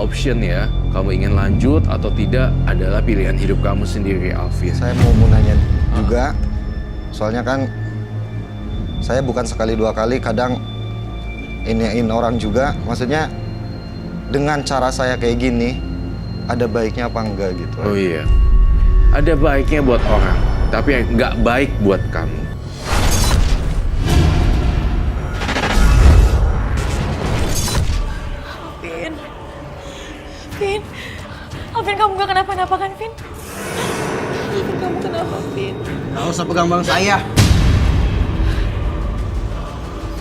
option ya. Kamu ingin lanjut atau tidak adalah pilihan hidup kamu sendiri, Alvin. Saya mau nanya juga, soalnya kan saya bukan sekali dua kali kadang iniin orang juga. Maksudnya dengan cara saya kayak gini, ada baiknya apa enggak gitu. Oh iya, ada baiknya buat orang, tapi nggak baik buat kamu. Vin, Alvin kamu gak kenapa-napa kan, Vin? Alvin kamu kenapa, Vin? Gak usah pegang bang saya.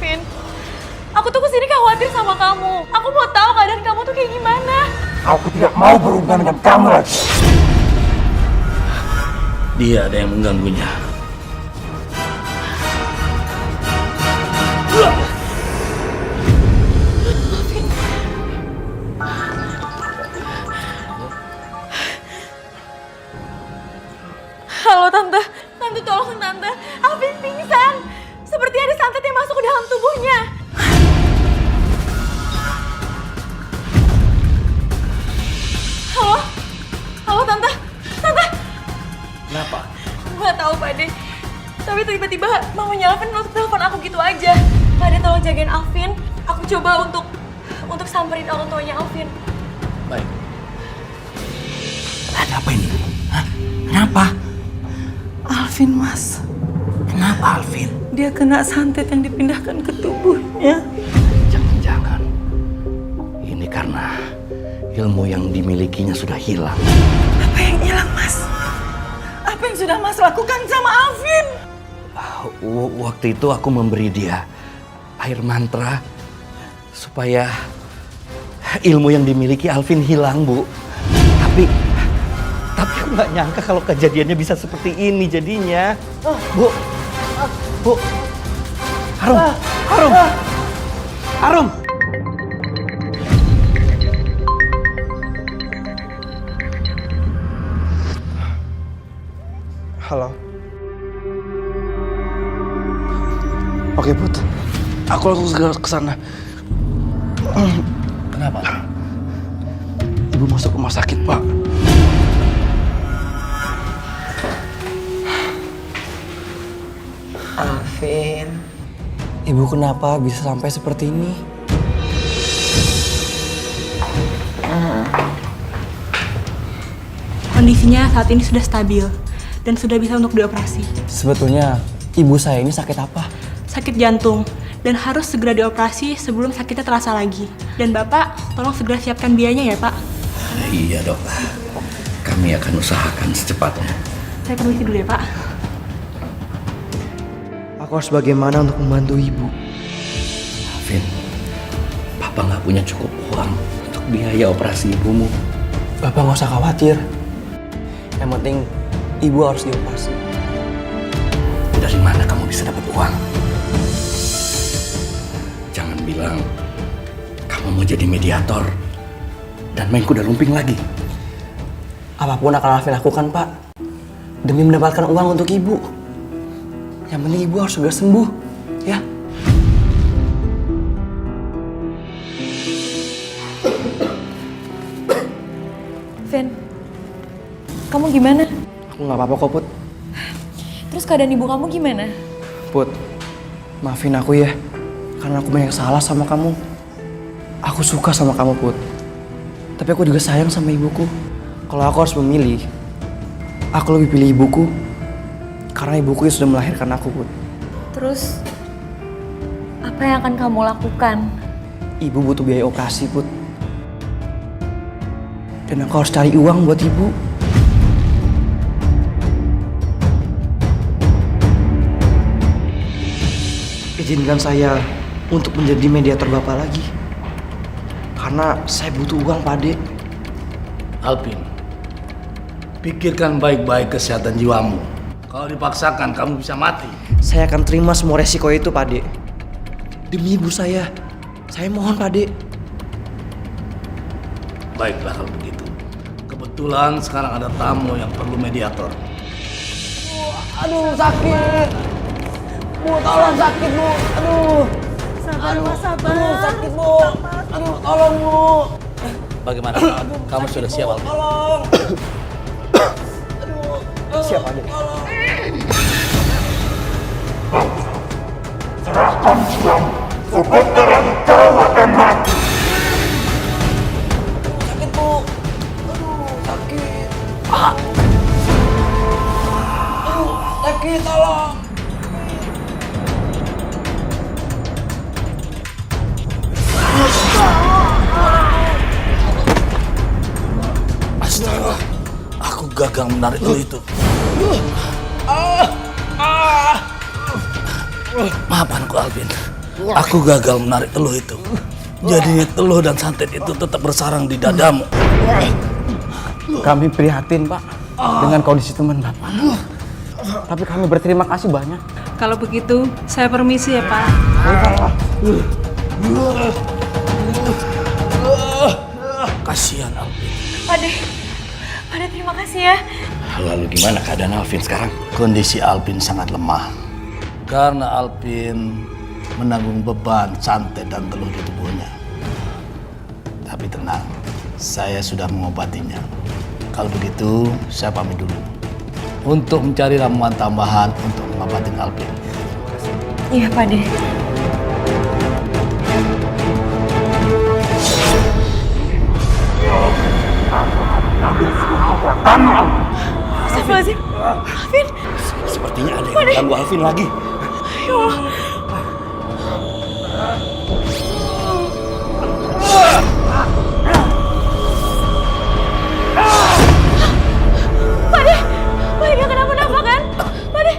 Vin, aku tuh kesini khawatir sama kamu. Aku mau tahu keadaan kamu tuh kayak gimana. Aku tidak mau berhubungan dengan kamu lagi. Dia ada yang mengganggunya. Halo Tante, Tante tolong Tante. Alvin pingsan. Seperti ada santet yang masuk ke dalam tubuhnya. Halo? Halo Tante? Tante? Kenapa? Gak tahu Pak De. Tapi tiba-tiba mamanya Alvin telepon aku gitu aja. Pak De tolong jagain Alvin. Aku coba untuk samperin orang tuanya Alvin. Baik. Ada apa ini? Hah? Kenapa? Alvin, Mas. Kenapa Alvin? Dia kena santet yang dipindahkan ke tubuhnya. Jangan-jangan ini karena ilmu yang dimilikinya sudah hilang. Apa yang hilang, Mas? Apa yang sudah Mas lakukan sama Alvin? Waktu itu aku memberi dia air mantra supaya ilmu yang dimiliki Alvin hilang, Bu. Tapi aku nggak nyangka kalau kejadiannya bisa seperti ini jadinya. Bu, Bu, Harum. Halo. Oke, Put. Aku langsung segera ke sana. Kenapa? Ibu masuk rumah sakit, Pak. Alvin, Ibu kenapa bisa sampai seperti ini? Kondisinya saat ini sudah stabil dan sudah bisa untuk dioperasi. Sebetulnya ibu saya ini sakit apa? Sakit jantung dan harus segera dioperasi sebelum sakitnya terasa lagi. Dan Bapak, tolong segera siapkan biayanya ya Pak. Iya dok, kami akan usahakan secepatnya. Saya permisi dulu ya Pak. Aku harus bagaimana untuk membantu ibu? Alvin, Papa nggak punya cukup uang untuk biaya operasi ibumu. Bapak nggak usah khawatir. Yang penting ibu harus dioperasi. Dari mana kamu bisa dapat uang? Jangan bilang kamu mau jadi mediator dan main kuda lumping lagi. Apapun akan Alvin lakukan, Pak, demi mendapatkan uang untuk ibu. Yang penting ibu harus segera sembuh, ya. Vin, kamu gimana? Aku nggak apa-apa kok, Put. Terus keadaan ibu kamu gimana? Put, maafin aku ya, karena aku banyak salah sama kamu. Aku suka sama kamu, Put. Tapi aku juga sayang sama ibuku. Kalau aku harus memilih, aku lebih pilih ibuku. Karena ibuku yang sudah melahirkan aku, Put. Terus, apa yang akan kamu lakukan? Ibu butuh biaya operasi, Put. Dan aku harus cari uang buat ibu. Izinkan saya untuk menjadi mediator Bapak lagi. Karena saya butuh uang, Pak Ade. Alvin, pikirkan baik-baik kesehatan jiwamu. Kalau dipaksakan, kamu bisa mati. Saya akan terima semua resiko itu, Pak Ade. Demi ibu saya mohon, Pak Ade. Baiklah kalau begitu. Kebetulan sekarang ada tamu yang perlu mediator. Aduh, sakit. Bu, tolong sakit, Bu. Aduh. Sabar, Mas, sabar. Aduh, sakit, Bu. Aduh, tolong, Bu. Bagaimana? Kamu sudah siap, Alvin? Siap aja. Serahkan dia. Sebentar lagi kau akan mati. Sakit, Bu. Aduh, sakit. Sakit, tolong. Astaga, aku gagal menarik lo itu. Maafanku, Alvin. Aku gagal menarik teluh itu. Jadinya teluh dan santet itu tetap bersarang di dadamu. Kami prihatin, Pak, dengan kondisi teman Bapak. Tapi kami berterima kasih banyak. Kalau begitu, saya permisi ya, Pak. Kasihan Alvin. Pade terima kasih ya. Lalu gimana keadaan Alvin sekarang? Kondisi Alvin sangat lemah. Karena Alvin menanggung beban santet dan teluh di tubuhnya. Tapi tenang, saya sudah mengobatinya. Kalau begitu, saya pamit dulu. Untuk mencari ramuan tambahan untuk mengobati Alvin. Iya, Pade. Astagfirullahaladzim. Alvin. Sepertinya ada yang mengganggu Alvin lagi. Ya Allah. Pade gak kenapa-napa kan? Pade.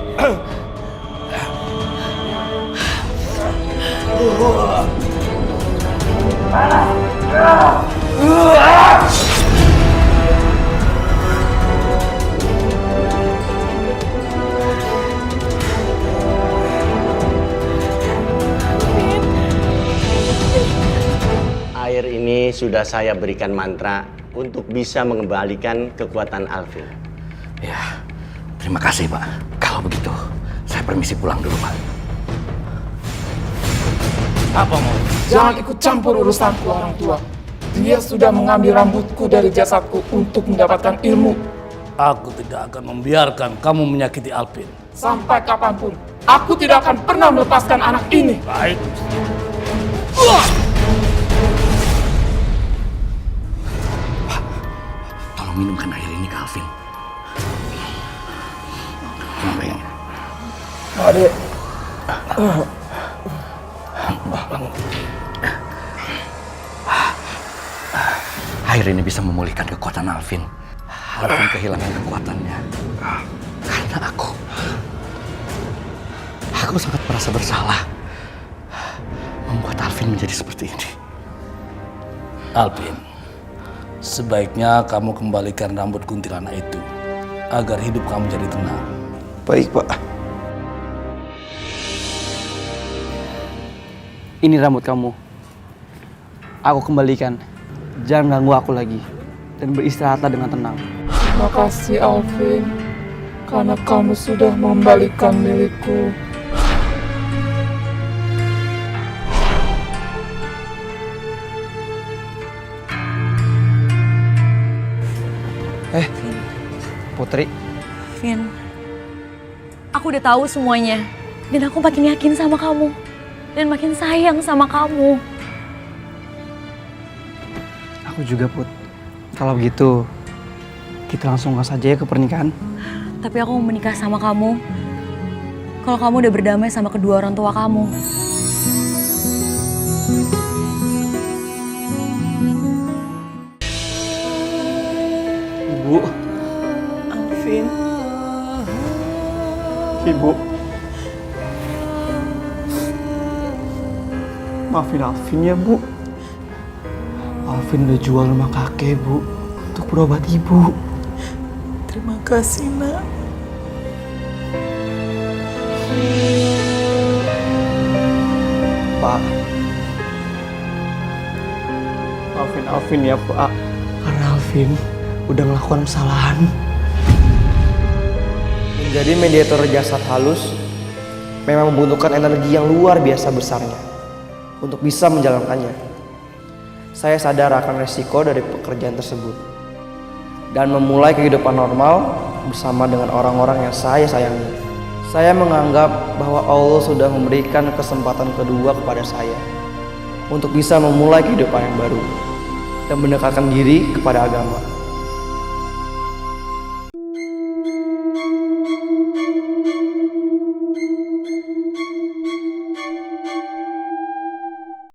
Air ini sudah saya berikan mantra untuk bisa mengembalikan kekuatan Alvin. Ya, terima kasih, Pak. Kalau begitu, saya permisi pulang dulu, Pak. Apa mau? Jangan ikut campur urusanku, orang tua. Dia sudah mengambil rambutku dari jasadku untuk mendapatkan ilmu. Aku tidak akan membiarkan kamu menyakiti Alvin. Sampai kapanpun, aku tidak akan pernah melepaskan anak ini. Baik. Tolong minumkan air ini ke Alvin. Kenapa ya? Adek. Air ini bisa memulihkan kekuatan Alvin. Alvin kehilangan kekuatannya karena aku sangat merasa bersalah membuat Alvin menjadi seperti ini. Alvin, sebaiknya kamu kembalikan rambut kuntilanak itu agar hidup kamu jadi tenang. Baik, Pak. Ini rambut kamu. Aku kembalikan. Jangan ganggu aku lagi. Dan beristirahatlah dengan tenang. Terima kasih, Alvin. Karena kamu sudah mengembalikan milikku. Putri. Vin, aku udah tahu semuanya. Dan aku makin yakin sama kamu. Dan makin sayang sama kamu. Aku juga, Put. Kalau begitu, kita langsung saja ya ke pernikahan. Tapi aku mau menikah sama kamu kalau kamu udah berdamai sama kedua orang tua kamu. Ibu. Alvin. Ibu. Maafin Alvin ya, Bu. Alvin udah jual rumah kakek, Bu, untuk berobat ibu. Terima kasih, Nak. Pak. Maafin Alvin ya, Pak. Karena Alvin udah melakukan kesalahan. Menjadi mediator jasad halus memang membutuhkan energi yang luar biasa besarnya untuk bisa menjalankannya. saya sadar akan resiko dari pekerjaan tersebut dan memulai kehidupan normal bersama dengan orang-orang yang saya sayangi. Saya menganggap bahwa Allah sudah memberikan kesempatan kedua kepada saya untuk bisa memulai kehidupan yang baru dan mendekatkan diri kepada agama.